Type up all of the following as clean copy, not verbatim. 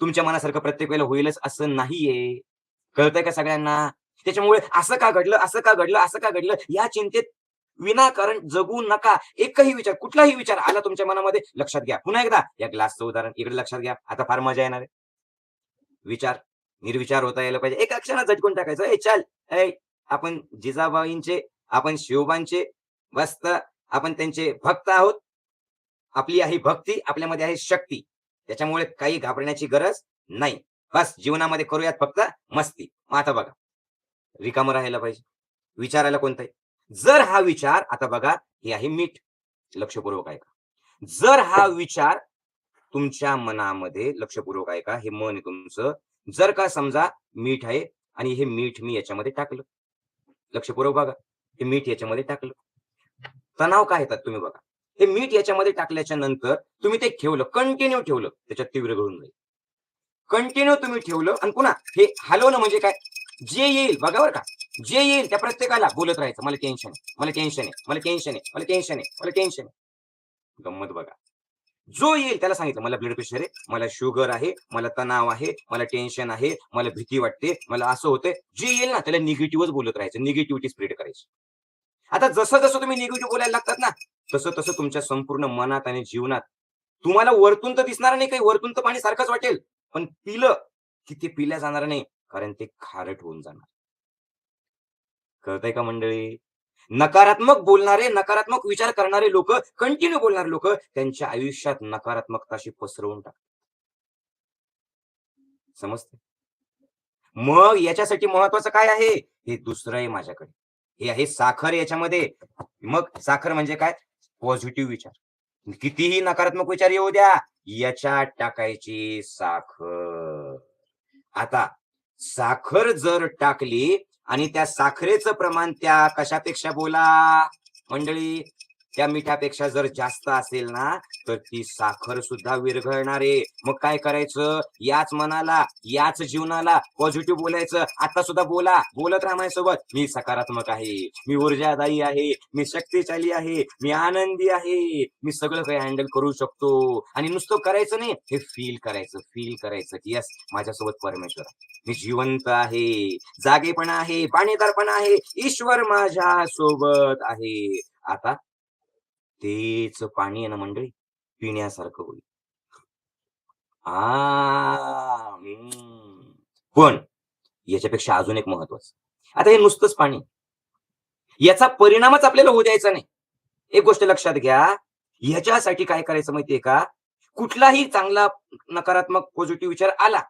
तुमच्या मनासारखं प्रत्येक वेळेला होईलच असं नाहीये. कळतंय का सगळ्यांना? त्याच्यामुळे असं का घडलं, असं का घडलं, असं का घडलं या चिंतेत विनाकारण जगू नका. एकही विचार, कुठलाही विचार आला तुमच्या मनामध्ये लक्षात घ्या. पुन्हा एकदा या ग्लासचं उदाहरण इकडे लक्षात घ्या. आता फार मजा येणार आहे. विचार, निर्विचार होता यायला पाहिजे. एका क्षणात झटकून टाकायचं. "ए चल, ए आपण जिजाबाईंचे, आपण शिवबांचे मस्त आपण त्यांचे भक्त आहोत. आपली आहे भक्ती, आपल्यामध्ये आहे शक्ती. त्याच्यामुळे काही घाबरण्याची गरज नाही. बस जीवनामध्ये करूयात फक्त मस्ती." मग आता बघा, रिकामं राहायला पाहिजे. विचारायला कोणतं आहे? जर हा विचार आता बघा, हे आहे मीठ. लक्षपूर्वक ऐका. जर हा विचार तुमच्या मनामध्ये लक्षपूर्वक ऐका, हे मन आहे तुमचं. जर का समजा मीठ आहे आणि हे मीठ मी याच्यामध्ये टाकलं. लक्षपूर्वक बघा. हे मीठ याच्यामध्ये टाकलं. तणाव काय येतात तुम्ही बघा. हे मीठ याच्यामध्ये टाकल्याच्या नंतर तुम्ही ते ठेवलं, कंटिन्यू ठेवलं, त्याच्यात ते विरघळून जाईल. कंटिन्यू तुम्ही ठेवलं आणि पुन्हा हे हलवणं म्हणजे काय? जे येईल बघा बरं का, जे येईल त्या प्रत्येकाला बोलत राहायचं, "मला टेन्शन आहे, मला टेन्शन आहे, मला टेन्शन आहे, मला टेन्शन आहे, मला टेन्शन आहे." गंमत बघा. जो येईल त्याला सांगितलं, "मला ब्लड प्रेशर आहे, मला शुगर आहे, मला तणाव आहे, मला टेन्शन आहे, मला भीती वाटते, मला असं होतंय." जे येईल ना त्याला निगेटिव्हच बोलत राहायचं, निगेटिव्हिटी स्प्रेड करायची. आता जसं-जसं तुम्ही निगेटिव्ह बोलायला लागतात ना, तसं-तसं तुमच्या संपूर्ण मनात आणि जीवनात तुम्हाला वरतून तर दिसणार नाही काही, वरतून तर पाणी सारखंच वाटेल. पण पिलं की ते पिल्या जाणार नाही, कारण ते खारट होऊन जाणार. कळतंय का मंडळी? नकारात्मक बोलणारे, नकारात्मक विचार करणारे लोकं, कंटिन्यू बोलणारे लोकं त्यांच्या आयुष्यात नकारात्मकता अशी पसरवून टाकतात. समजतंय? मग याच्यासाठी महत्वाचं काय आहे? हे दुसरं आहे माझ्याकडे. हे आहे साखर याच्यामध्ये. मग साखर म्हणजे काय? पॉझिटिव्ह विचार. कितीही नकारात्मक विचार येऊ द्या, याच्यात टाकायची साखर. आता साखर जर टाकली आणि त्या साखरेचं प्रमाण त्या कशापेक्षा बोला मंडळी, त्या मिठापेक्षा जर जास्त असेल ना, तर ती साखर सुद्धा विरघळणार आहे. मग काय करायचं? याच मनाला, याच जीवनाला पॉझिटिव्ह बोलायचं. आता सुद्धा बोला, बोलत राहा माझ्यासोबत. मी सकारात्मक आहे, मी ऊर्जादायी आहे, मी शक्तिशाली आहे, मी आनंदी आहे, मी सगळं काही हँडल करू शकतो. आणि नुसतं करायचं नाही, हे फील करायचं की येस माझ्यासोबत परमेश्वर आहे. मी जिवंत आहे, जागेपणा आहे, पाणीदारपणा आहे, ईश्वर माझ्या सोबत आहे. आता तेच पाणी आहे ना मंडळी, पिण्यासारखं होईल. पण याच्यापेक्षा अजून एक महत्वाचं. आता हे नुसतंच पाणी. याचा परिणामच आपल्याला होऊ द्यायचा नाही. एक गोष्ट लक्षात घ्या, ह्याच्यासाठी काय करायचं माहितीये का? कुठलाही चांगला नकारात्मक पॉझिटिव्ह विचार आला,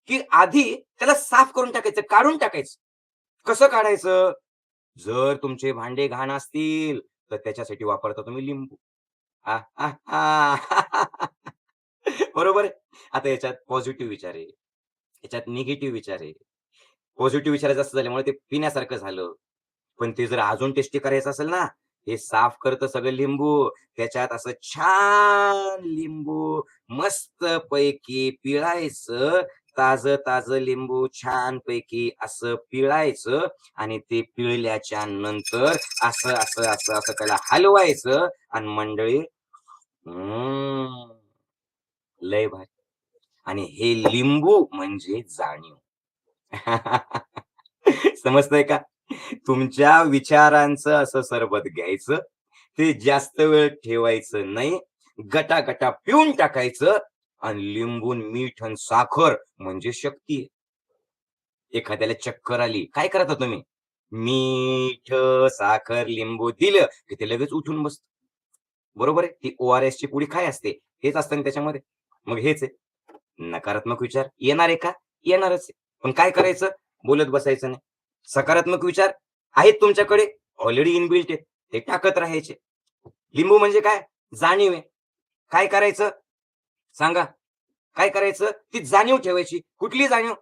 की आधी त्याला साफ करून टाकायचं, काढून टाकायचं. कसं काढायचं? जर तुमचे भांडे घाण असतील, तर त्याच्यासाठी वापरता तुम्ही लिंबू. आह, आह, आह. बरोबर आहे. आता याच्यात पॉझिटिव्ह विचार आहे, याच्यात निगेटिव्ह विचार आहे. पॉझिटिव्ह विचार जास्त झाल्यामुळे ते पिण्यासारखं झालं. पण ते जर अजून टेस्टी करायचं असेल ना, हे साफ करतं सगळं लिंबू. त्याच्यात असं छान लिंबू मस्तपैकी पिळायचं. ताजं-ताजं लिंबू छानपैकी असं पिळायचं आणि ते पिळल्याच्या नंतर असं त्याला हलवायचं आणि मंडळी लय भारी. आणि हे लिंबू म्हणजे जाणीव. समजतंय का? तुमच्या विचारांचं असं सरबत घ्यायचं, ते जास्त वेळ ठेवायचं नाही, गटा-गटा पिऊन टाकायचं आणि लिंबू, मीठ आणि साखर म्हणजे शक्ती आहे. एखाद्याला चक्कर आली, काय करता तुम्ही? मीठ, साखर, लिंबू दिलं, की ते लगेच उठून बसतं. बरोबर आहे? ती ORSची पुडी काय असते? हेच असतं ना त्याच्यामध्ये. मग हेच आहे. नकारात्मक विचार येणार आहे का? येणारच आहे. पण काय करायचं? बोलत बसायचं नाही. सकारात्मक विचार आहेत तुमच्याकडे, ऑलरेडी इनबिल्ट आहेत. ते टाकत राहायचे. लिंबू म्हणजे काय? जाणीव आहे. काय करायचं? सांगा. काय करायचं? ती जाणीव ठेवायची. कुठली जाणीव?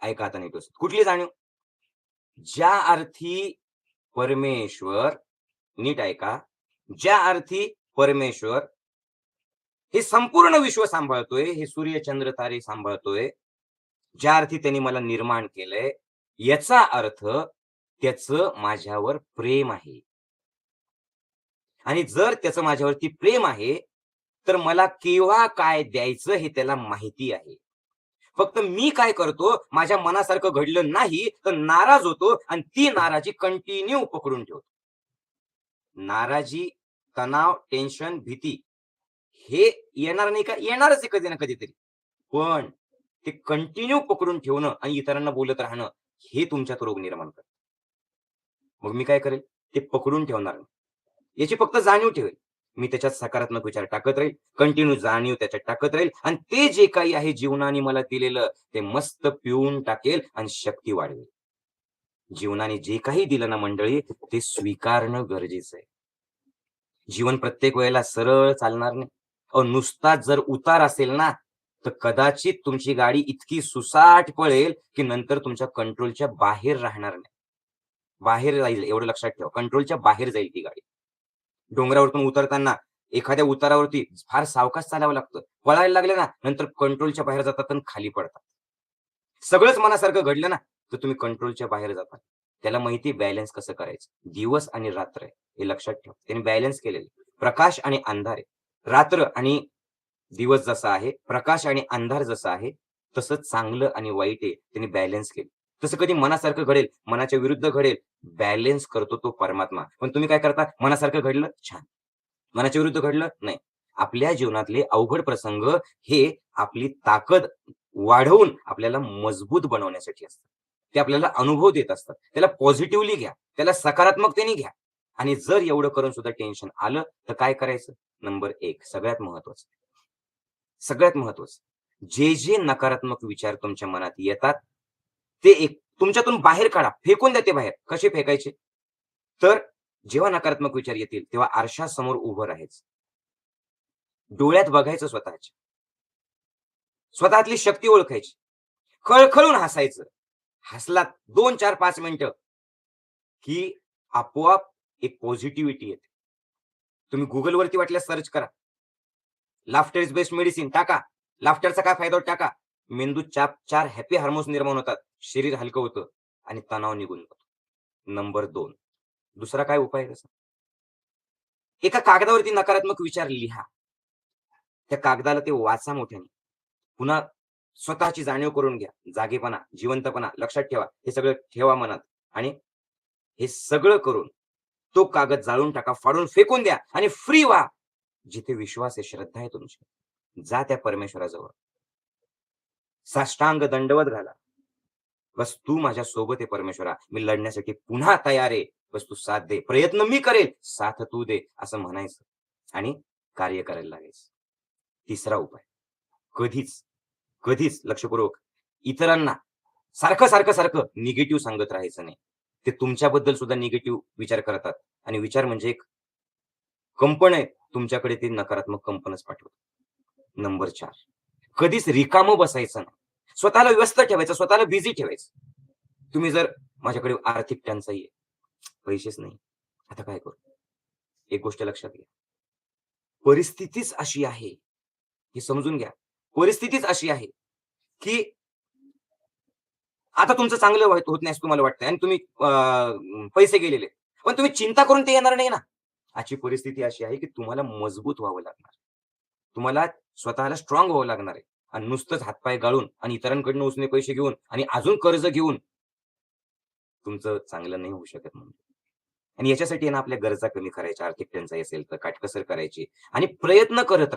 ऐका आता नीट व्यवस्थित. कुठली जाणीव? ज्या अर्थी परमेश्वर, नीट ऐका. ज्या अर्थी परमेश्वर हे संपूर्ण विश्व सांभाळतोय, हे सूर्य, चंद्र, तारे सांभाळतोय. ज्या अर्थी त्यांनी मला निर्माण केलंय, याचा अर्थ त्याचं माझ्यावर प्रेम आहे. आणि जर त्याचं माझ्यावरती प्रेम आहे, तर मला केव्हा काय द्यायचं हे त्याला माहिती आहे. फक्त मी काय करतो, माझ्या मनासारखं घडलं नाही, तर नाराज होतो आणि ती नाराजी कंटिन्यू पकडून ठेवतो. नाराजी, तणाव, टेन्शन, भीती हे येणार नाही का? येणारच आहे कधी ना कधीतरी. पण ते कंटिन्यू पकडून ठेवणं आणि इतरांना बोलत राहणं, हे तुमच्यात रोग निर्माण करतं. मग मी काय करेल? ते पकडून ठेवणार नाही. याची फक्त जाणीव ठेवेल. मी त्याच्यात सकारात्मक विचार टाकत राहील, कंटिन्यू जाणीव त्याच्यात टाकत राहील आणि ते जे काही आहे जीवनाने मला दिलेलं, ते मस्त पिऊन टाकेल आणि शक्ती वाढवेल. जीवनाने जे काही दिलं ना मंडळी, ते स्वीकारणं गरजेचं आहे. जीवन प्रत्येक वेळेला सरळ चालणार नाही. अहो, नुसताच जर उतार असेल ना, तर कदाचित तुमची गाडी इतकी सुसाट पळेल, की नंतर तुमच्या कंट्रोलच्या बाहेर राहणार नाही. बाहेर जाईल एवढं लक्षात ठेवा. कंट्रोलच्या बाहेर जाईल ती गाडी. डोंगरावरतून उतरताना एखाद्या उतारावरती फार सावकाश चालावं लागतं. पळायला लागले ना, नंतर कंट्रोलच्या बाहेर जातात आणि खाली पडतात. सगळंच मनासारखं घडलं ना, तर तुम्ही कंट्रोलच्या बाहेर जाता. त्याला माहिती बॅलन्स कसं करायचं. दिवस आणि रात्र आहे, हे लक्षात ठेवा. त्याने बॅलन्स केलेलं आहे. प्रकाश आणि अंधार आहे. रात्र आणि दिवस जसा आहे, प्रकाश आणि अंधार जसा आहे, तसंच चांगलं आणि वाईट आहे, त्याने बॅलन्स केलं. तसं कधी मनासारखं घडेल, मनाच्या विरुद्ध घडेल, बॅलन्स करतो तो परमात्मा. पण तुम्ही काय करता? मनासारखं घडलं, छान. मनाच्या विरुद्ध घडलं, नाही. आपल्या जीवनातले अवघड प्रसंग हे आपली ताकद वाढवून आपल्याला मजबूत बनवण्यासाठी असतात. ते आपल्याला अनुभव देत असतात. त्याला पॉझिटिव्हली घ्या. त्याला सकारात्मकतेने घ्या. आणि जर एवढं करून सुद्धा टेन्शन आलं, तर काय करायचं? नंबर 1 सगळ्यात महत्वाचं. सगळ्यात महत्वाचं. जे नकारात्मक विचार तुमच्या मनात येतात, ते एक तुमच्यातून बाहेर काढा. फेकून द्या ते बाहेर. कसे फेकायचे? तर जेव्हा नकारात्मक विचार येतील, तेव्हा आरशासमोर उभं राहायचं. डोळ्यात बघायचं स्वतःच्या. स्वतःतली शक्ती ओळखायची. खळखळून हसायचं. हसलात 2, 4, 5 मिनिटं, की आपोआप एक पॉझिटिव्हिटी येते. तुम्ही Googleवरती वाटल्यास सर्च करा. लाफ्टर इज बेस्ट मेडिसिन टाका. लाफ्टरचा काय फायदा होतो टाका. मेंदूत 4 हॅपी हार्मोन्स निर्माण होतात. शरीर हलकं होतं आणि तणाव निघून जातो. नंबर 2 दुसरा काय उपाय आहे त्याचा? एका कागदावरती नकारात्मक विचार लिहा. त्या कागदाला ते वाचा मोठ्याने. पुन्हा स्वतःची जाणीव करून घ्या. जागेपणा, जिवंतपणा लक्षात ठेवा. हे सगळं ठेवा मनात आणि हे सगळं करून तो कागद जाळून टाका, फाडून फेकून द्या आणि फ्री व्हा. जिथे विश्वास आहे, श्रद्धा आहे तुमची, जा त्या परमेश्वराजवळ. साष्टांग दंडवत घाला. बस तू माझ्या सोबत आहे परमेश्वरा. मी लढण्यासाठी पुन्हा तयार आहे. बस तू साथ दे. प्रयत्न मी करेल, साथ तू दे, असं म्हणायचं आणि कार्य करायला लागायचं. तिसरा उपाय, कधीच, कधीच लक्षपूर्वक इतरांना सारखं निगेटिव्ह सांगत राहायचं नाही. ते तुमच्याबद्दल सुद्धा निगेटिव्ह विचार करतात आणि विचार म्हणजे एक कंपन आहे. तुमच्याकडे ते नकारात्मक कंपनच पाठवतात. नंबर 4 कधीच रिकामं बसायचं नाही. स्वतःला व्यस्त ठेवायचं, स्वतःला बिझी ठेवायचं. तुम्ही जर माझ्याकडे आर्थिक टंचाई आहे, पैसेच नाही. आता काय करू? एक गोष्ट लक्षात घ्या. परिस्थितीच अशी आहे, हे समजून घ्या. परिस्थितीच अशी आहे, की आता तुमचं चांगलं होत नाही असं तुम्हाला वाटतंय आणि तुम्ही पैसे गेलेले. पण तुम्ही चिंता करून ते येणार नाही ना. आजची परिस्थिती अशी आहे, की तुम्हाला मजबूत व्हावं लागणार. तुम्हाला स्वतःला स्ट्रॉंग व्हावं लागणार आहे. आणि नुसतंच हातपाय गाळून आणि इतरांकडून उसने पैसे घेऊन आणि अजून कर्ज घेऊन तुमचं चांगलं नाही होऊ शकत म्हणून. आणि याच्यासाठी आहे ना आपल्या गरजा कमी करायच्या, आर्थिक टंचाई असेल तर काटकसर करायची आणि प्रयत्न करत राहा.